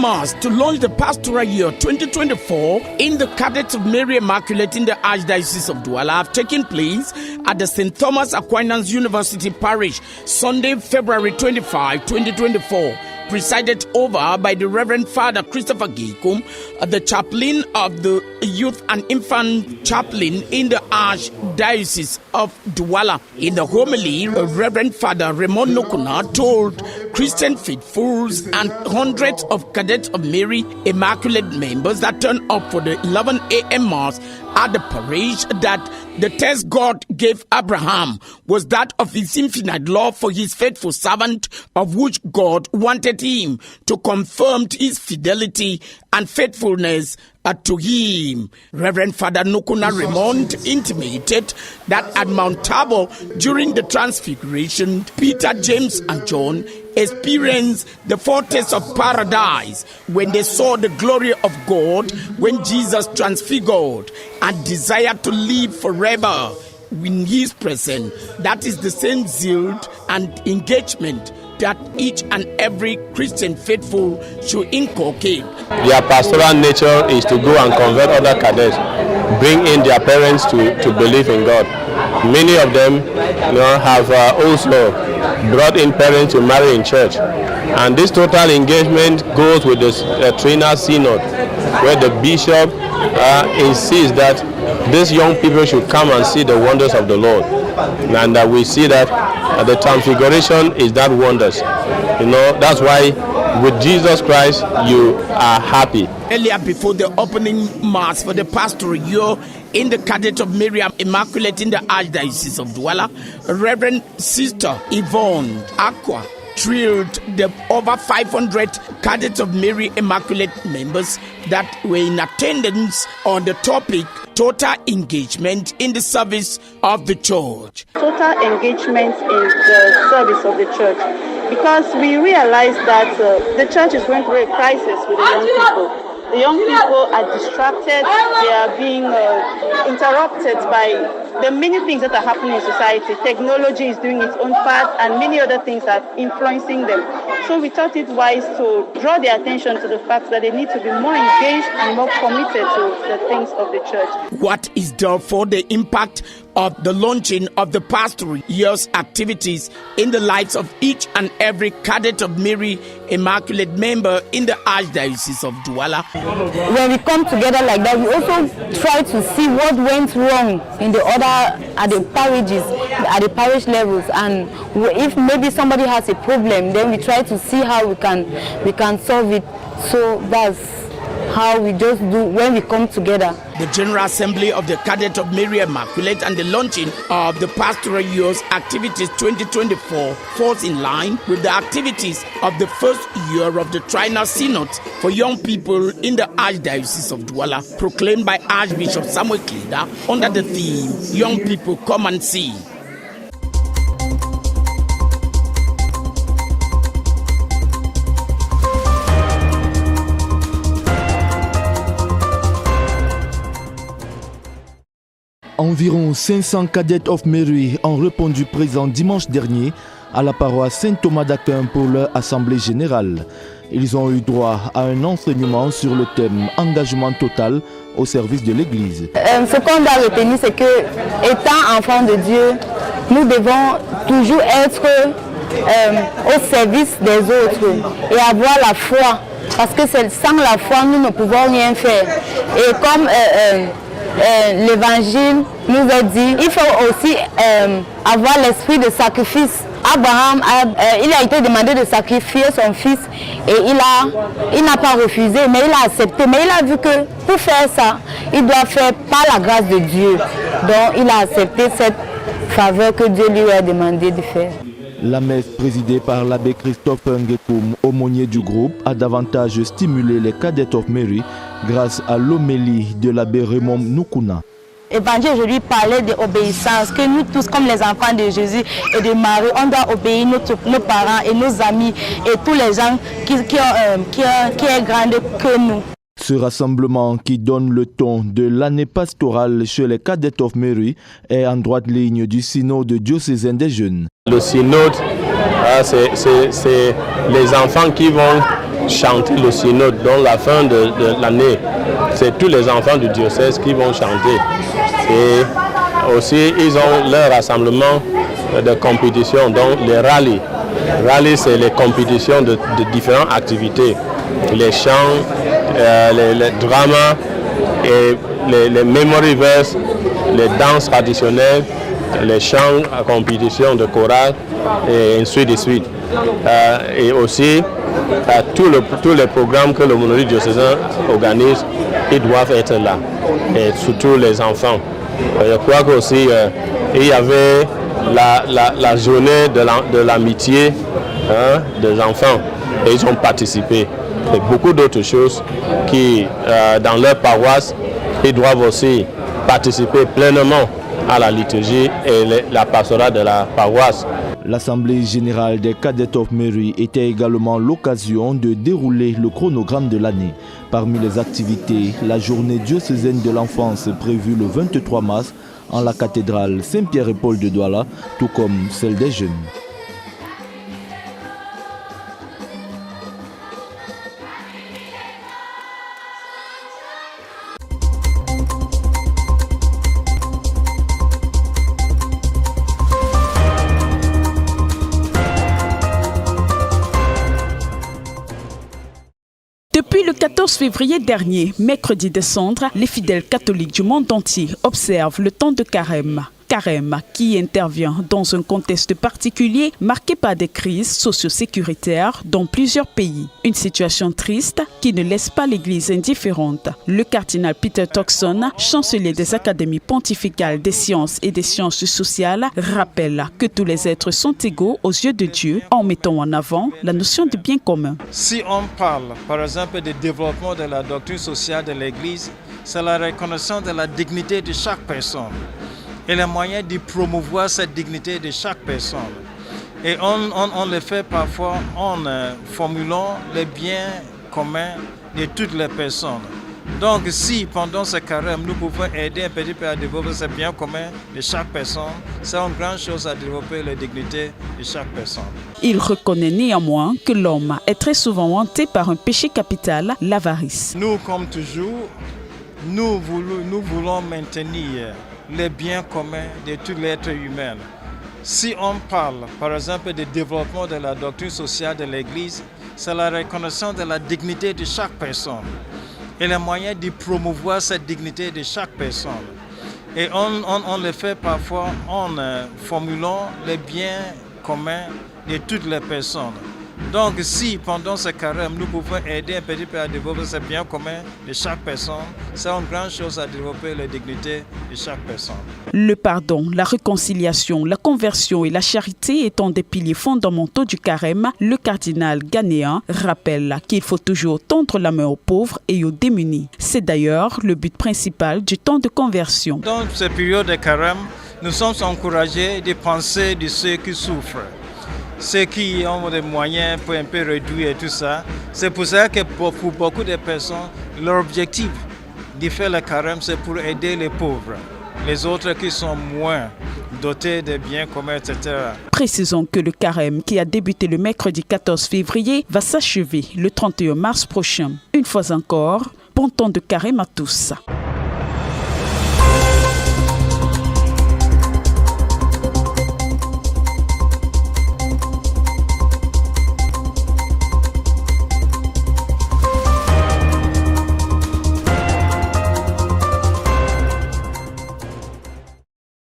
Mass to launch the Pastoral Year 2024 in the Cadets of Mary Immaculate in the Archdiocese of Douala have taken place at the St. Thomas Aquinas University Parish, Sunday, February 25, 2024. Presided over by the Reverend Father Christopher Gikum, the chaplain of the Youth and Infant Chaplain in the Archdiocese of Douala. In the homily, Reverend Father Raymond Nukuna told Christian faithfuls and hundreds of Cadets of Mary Immaculate members that turned up for the 11 a.m. Mass at the parish that the test God gave Abraham was that of his infinite love for his faithful servant, of which God wanted him to confirm his fidelity and faithfulness to him. Reverend Father Nukuna Raymond intimated that at Mount Tabor during the Transfiguration, Peter, James and John experienced the foretaste of paradise when they saw the glory of God when Jesus transfigured and desired to live forever in his presence. That is the same zeal and engagement that each and every Christian faithful should inculcate. Their pastoral nature is to go and convert other cadets, bring in their parents to believe in God. Many of them have also brought in parents to marry in church. And this total engagement goes with the Trainer Synod, where the bishop insists that these young people should come and see the wonders of the Lord. And we see that the Transfiguration is that wonders. That's why with Jesus Christ you are happy. Earlier, before the opening Mass for the Pastoral Year in the Cadet of Mary Immaculate in the Archdiocese of Douala, Reverend Sister Yvonne Aqua thrilled the over 500 Cadets of Mary Immaculate members that were in attendance on the topic total engagement in the service of the church. Total engagement in the service of the church, because we realize that the church is going through a crisis with the young people. The young people are distracted, they are being interrupted by the many things that are happening in society. Technology is doing its own part and many other things are influencing them. So we thought it wise to draw their attention to the fact that they need to be more engaged and more committed to the things of the church. What is therefore the impact of the launching of the Pastoral Year's activities in the lives of each and every Cadet of Mary Immaculate member in the Archdiocese of Douala? When we come together like that, we also try to see what went wrong in the other, at the parishes, at the parish levels, and if maybe somebody has a problem, then we try to see how we can solve it. So that's how we just do when we come together. The General Assembly of the Cadet of Mary Immaculate and the launching of the Pastoral Year's activities 2024 falls in line with the activities of the first year of the Trainer Synod for young people in the Archdiocese of Douala, proclaimed by Archbishop Samuel Kleda under the theme, Young People Come and See. Environ 500 Cadets of Mary ont répondu présent dimanche dernier à la paroisse Saint-Thomas d'Aquin pour leur assemblée générale. Ils ont eu droit à un enseignement sur le thème engagement total au service de l'Église. Ce qu'on doit retenir, c'est que, étant enfants de Dieu, nous devons toujours être au service des autres et avoir la foi. Parce que sans la foi, nous ne pouvons rien faire. Et comme l'Évangile nous a dit, il faut aussi avoir l'esprit de sacrifice. Abraham, il a été demandé de sacrifier son fils et il n'a pas refusé, mais il a accepté. Mais il a vu que pour faire ça, il doit faire par la grâce de Dieu. Donc il a accepté cette faveur que Dieu lui a demandé de faire. La messe présidée par l'abbé Christophe Nguekoum, aumônier du groupe, a davantage stimulé les Cadets of Mary grâce à l'homélie de l'abbé Raymond Nukuna. L'évangile aujourd'hui parlait d'obéissance, que nous tous, comme les enfants de Jésus et de Marie, on doit obéir nos parents et nos amis et tous les gens qui est grande que nous. Ce rassemblement qui donne le ton de l'année pastorale chez les Cadets of Mary est en droite ligne du synode diocésain des jeunes. Le synode, c'est les enfants qui vont chanter le synode. Donc la fin de l'année, c'est tous les enfants du diocèse qui vont chanter. Et aussi, ils ont leur rassemblement de compétition, donc les rallyes. Rallyes, c'est les compétitions de différentes activités. Les chants, les dramas, et les memory verses, les danses traditionnelles, les chants à compétition de chorale, et ainsi de suite. Et aussi, tous les programmes que le monolithe diocésain organise, ils doivent être là, et surtout les enfants. Je crois qu'aussi, il y avait la journée de l'amitié des enfants, et ils ont participé. Et beaucoup d'autres choses qui, dans leur paroisse, ils doivent aussi participer pleinement à la liturgie et la pastorale de la paroisse. L'Assemblée générale des Cadets of Mary était également l'occasion de dérouler le chronogramme de l'année. Parmi les activités, la journée diocésaine de l'enfance prévue le 23 mars en la cathédrale Saint-Pierre et Paul de Douala, tout comme celle des jeunes. Depuis le 14 février dernier, mercredi des Cendres, les fidèles catholiques du monde entier observent le temps de carême. Carême qui intervient dans un contexte particulier marqué par des crises socio-sécuritaires dans plusieurs pays. Une situation triste qui ne laisse pas l'Église indifférente. Le cardinal Peter Turkson, chancelier des académies pontificales des sciences et des sciences sociales, rappelle que tous les êtres sont égaux aux yeux de Dieu en mettant en avant la notion de bien commun. Si on parle par exemple du développement de la doctrine sociale de l'Église, c'est la reconnaissance de la dignité de chaque personne et les moyens de promouvoir cette dignité de chaque personne. Et on le fait parfois en formulant les biens communs de toutes les personnes. Donc si pendant ce carême, nous pouvons aider un petit peu à développer ces biens communs de chaque personne, c'est une grande chose à développer la dignité de chaque personne. Il reconnaît néanmoins que l'homme est très souvent hanté par un péché capital, l'avarice. Nous, comme toujours, nous voulons maintenir les biens communs de tout l'être humain. Si on parle, par exemple, du développement de la doctrine sociale de l'Église, c'est la reconnaissance de la dignité de chaque personne et les moyens de promouvoir cette dignité de chaque personne. Et on le fait parfois en formulant les biens communs de toutes les personnes. Donc si pendant ce carême, nous pouvons aider un petit peu à développer ces biens communs de chaque personne, c'est une grande chose à développer la dignité de chaque personne. Le pardon, la réconciliation, la conversion et la charité étant des piliers fondamentaux du carême, le cardinal ghanéen rappelle qu'il faut toujours tendre la main aux pauvres et aux démunis. C'est d'ailleurs le but principal du temps de conversion. Dans cette période de carême, nous sommes encouragés de penser de ceux qui souffrent. Ceux qui ont des moyens pour un peu réduire et tout ça. C'est pour ça que pour beaucoup de personnes, leur objectif de faire le carême, c'est pour aider les pauvres. Les autres qui sont moins dotés de biens communs, etc. Précisons que le carême qui a débuté le mercredi 14 février va s'achever le 31 mars prochain. Une fois encore, bon temps de carême à tous.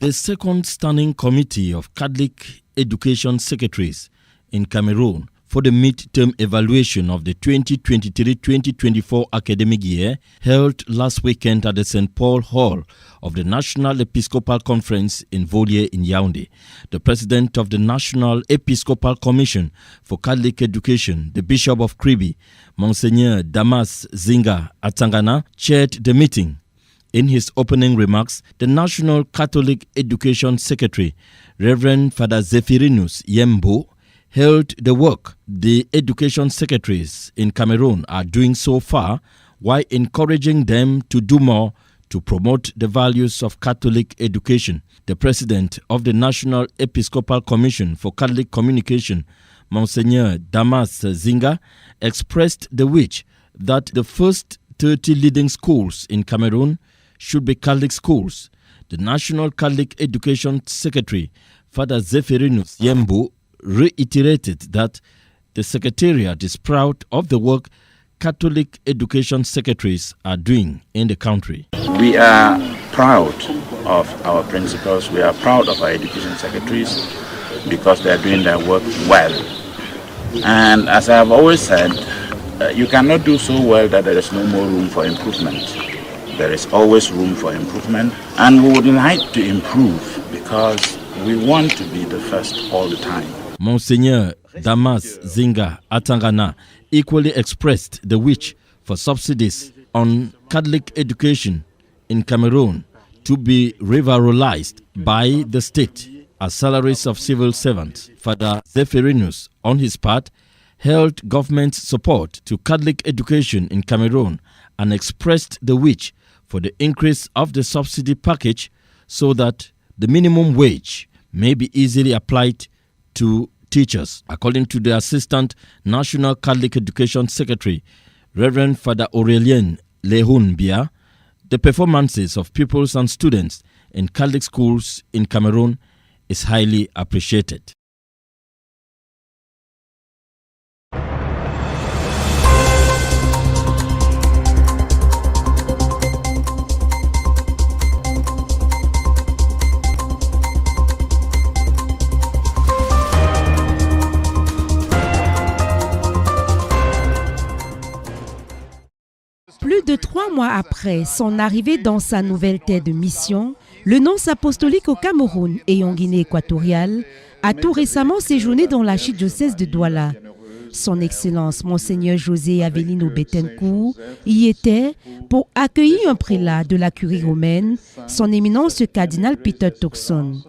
The second standing committee of Catholic Education Secretaries in Cameroon for the mid-term evaluation of the 2023-2024 academic year held last weekend at the St. Paul Hall of the National Episcopal Conference in Volier in Yaoundé. The president of the National Episcopal Commission for Catholic Education, the Bishop of Kribi, Monseigneur Damas Zinga Atangana, chaired the meeting. In his opening remarks, the National Catholic Education Secretary, Reverend Father Zephyrinus Yembo, hailed the work the education secretaries in Cameroon are doing so far, while encouraging them to do more to promote the values of Catholic education. The president of the National Episcopal Commission for Catholic Communication, Monseigneur Damas Zinga expressed the wish that the first 30 leading schools in Cameroon should be Catholic schools. The National Catholic Education Secretary, Father Zephyrinus Yembo, reiterated that the Secretariat is proud of the work Catholic education secretaries are doing in the country. We are proud of our principals, we are proud of our education secretaries because they are doing their work well. And as I have always said, you cannot do so well that there is no more room for improvement. There is always room for improvement, and we would like to improve because we want to be the first all the time. Monseigneur Damas Zinga Atangana equally expressed the wish for subsidies on Catholic education in Cameroon to be revalorized by the state as salaries of civil servants. Father Zephyrinus, on his part, held government support to Catholic education in Cameroon and expressed the wish for the increase of the subsidy package so that the minimum wage may be easily applied to teachers. According to the Assistant National Catholic Education Secretary, Reverend Father Aurelien Lehun Bia, the performances of pupils and students in Catholic schools in Cameroon is highly appreciated. Plus de 3 mois après son arrivée dans sa nouvelle terre de mission, le nonce apostolique au Cameroun et en Guinée équatoriale a tout récemment séjourné dans l'archidiocèse de Douala. Son Excellence Monseigneur José Avelino Bettencourt y était pour accueillir un prélat de la curie romaine, son éminence le cardinal Peter Turkson.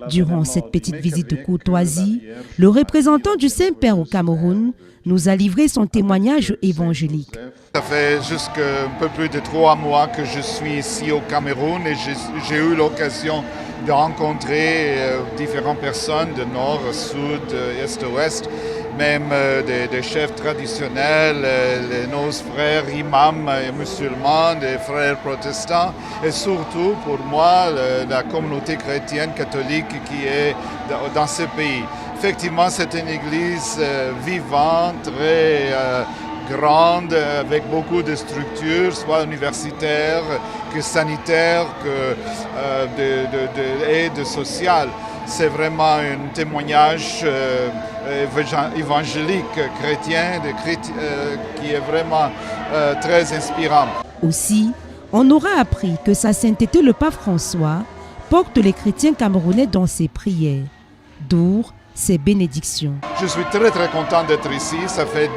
Durant cette petite visite de courtoisie, le représentant du Saint-Père au Cameroun nous a livré son témoignage évangélique. Ça fait jusqu'à un peu plus de 3 mois que je suis ici au Cameroun et j'ai eu l'occasion de rencontrer différentes personnes de nord, sud, est, ouest, même des chefs traditionnels, nos frères imams musulmans, des frères protestants et surtout pour moi la communauté chrétienne catholique qui est dans ce pays. Effectivement, c'est une église vivante, très grande, avec beaucoup de structures, soit universitaires, que sanitaires, que d'aide sociale. C'est vraiment un témoignage évangélique chrétien qui est vraiment très inspirant. Aussi, on aura appris que sa sainteté le pape François porte les chrétiens camerounais dans ses prières, d'où ses bénédictions. Je suis très content d'être ici. Ça fait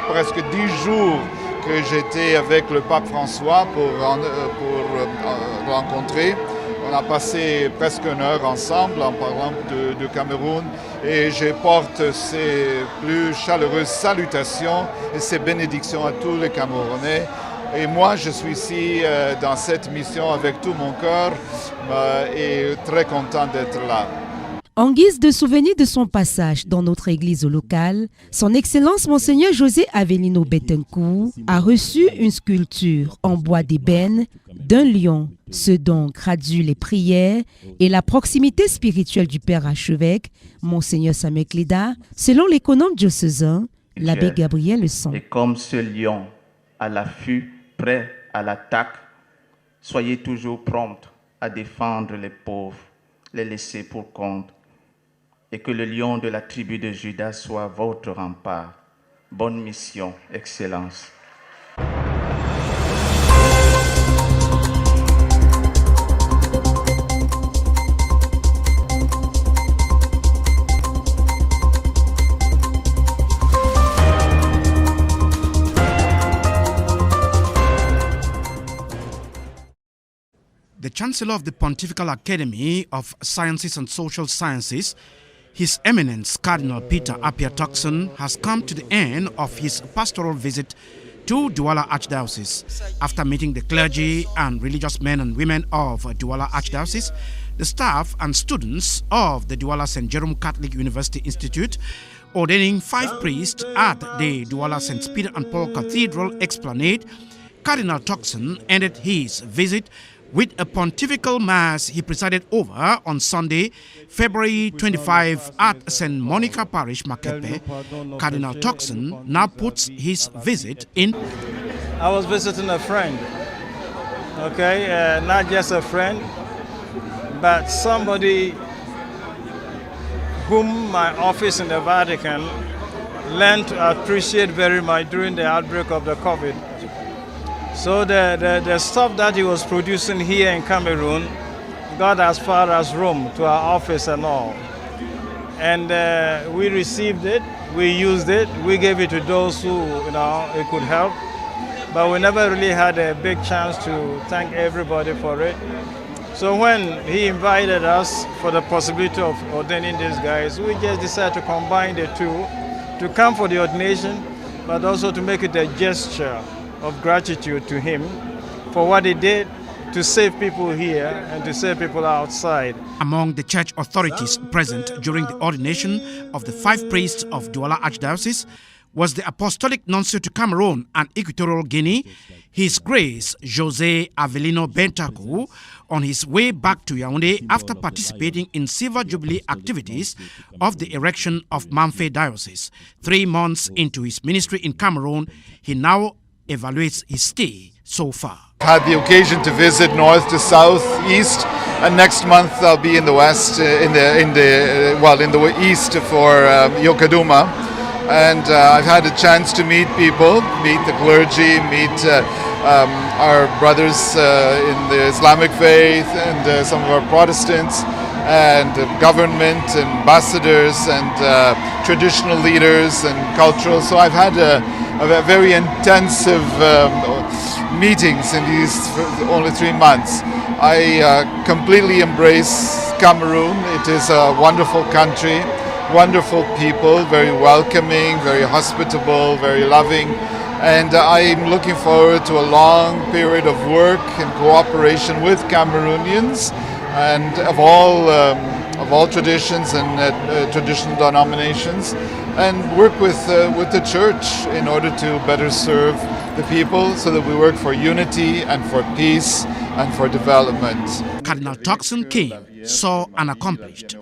presque 10 jours que j'étais avec le pape François pour rencontrer. On a passé presque 1 heure ensemble en parlant de Cameroun et je porte ses plus chaleureuses salutations et ses bénédictions à tous les Camerounais. Et moi, je suis ici dans cette mission avec tout mon cœur et très content d'être là. En guise de souvenir de son passage dans notre église locale, son Excellence Monseigneur José Avelino Bettencourt a reçu une sculpture en bois d'ébène d'un lion, ce dont traduit les prières et la proximité spirituelle du Père archevêque, Monseigneur Samuel Cléda, selon l'économe diocésain, l'abbé Gabriel Leçon. Et comme ce lion à l'affût, prêt à l'attaque, soyez toujours prompts à défendre les pauvres, les laisser pour compte, et que le lion de la tribu de Juda soit votre rempart. Bonne mission, Excellence. The Chancellor of the Pontifical Academy of Sciences and Social Sciences, His Eminence Cardinal Peter Appiah Turkson, has come to the end of his pastoral visit to Douala Archdiocese. After meeting the clergy and religious men and women of Douala Archdiocese, the staff and students of the Douala St. Jerome Catholic University Institute Ordaining 5 priests at the Douala St. Peter and Paul Cathedral Esplanade, Cardinal Turkson ended his visit with a pontifical mass he presided over on Sunday, February 25 at St. Monica Parish, Makepe. Cardinal Turkson now puts his visit in. I was visiting a friend, okay, not just a friend, but somebody whom my office in the Vatican learned to appreciate very much during the outbreak of the COVID. So the stuff that he was producing here in Cameroon got as far as Rome to our office and all. And we received it, we used it, we gave it to those who, it could help. But we never really had a big chance to thank everybody for it. So when he invited us for the possibility of ordaining these guys, we just decided to combine the two, to come for the ordination, but also to make it a gesture of gratitude to him for what he did to save people here and to save people outside. Among the church authorities present during the ordination of the 5 priests of Douala Archdiocese was the Apostolic Nuncio to Cameroon and Equatorial Guinea, His Grace Jose Avelino Bentaku, on his way back to Yaoundé after participating in Silver Jubilee activities of the erection of Mamfe Diocese. 3 months into his ministry in Cameroon, he now evaluates his stay so far. Had the occasion to visit north to south, east, and next month I'll be in the west, in the east for Yokaduma. And I've had a chance to meet people, meet the clergy, meet our brothers in the Islamic faith and some of our Protestants, and government, ambassadors, and traditional leaders and cultural. So I've had a very intensive meetings in these only 3 months. I completely embrace Cameroon. It is a wonderful country. Wonderful people, very welcoming, very hospitable, very loving, and I'm looking forward to a long period of work and cooperation with Cameroonians and of all traditions and traditional denominations, and work with the church in order to better serve the people, so that we work for unity and for peace and for development. Cardinal Turkson came, saw and accomplished.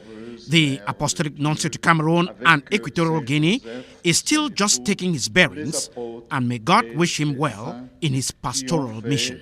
The Apostolic Nuncio to Cameroon and Equatorial Guinea is still just taking his bearings, and may God wish him well in his pastoral mission.